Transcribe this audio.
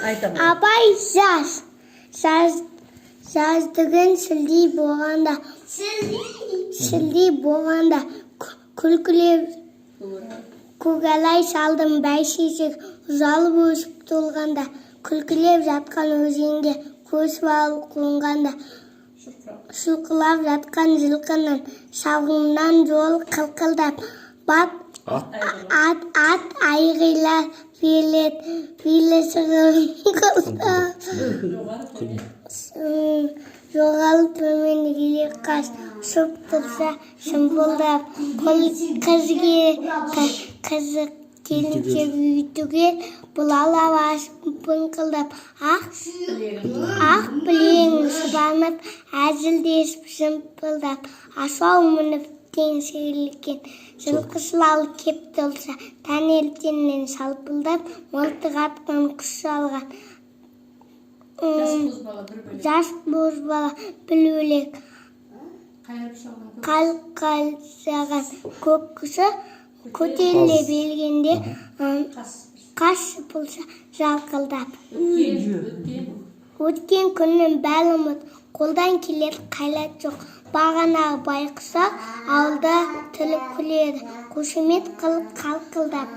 Абай жаз түгін шілдей болғанда күлкілеп көгалай салдым бәйшешек ұзалып өсіп толғанда күлкілеп жатқан өзенге көсіп алып қонғанда шұлқылап жатқан жылқының шалғыннан жол қылқылдап ат айғайлап билі шығыңқылдап жоғалып төмен келе қаш ұшып тұрса шымпылдап қызық келіншек үйтуге бұлалап ашып пыңқылдап ақ білең шұбанып әзілдесіп шымпылдап асау мініп теңселген жылқы жылау кеп толса таңертеңнен салпылдап мылтық атқан құс жалған жас бозбала бір өлек қалқалсаған көк құсы көтеріле бергенде қас шыпылса жалқылдап өткен күннің бәрі ұмыт қолдан келер қайлат жоқ бағанағы байқұса ауылда түліп күледі қошемет қылып қалқылдап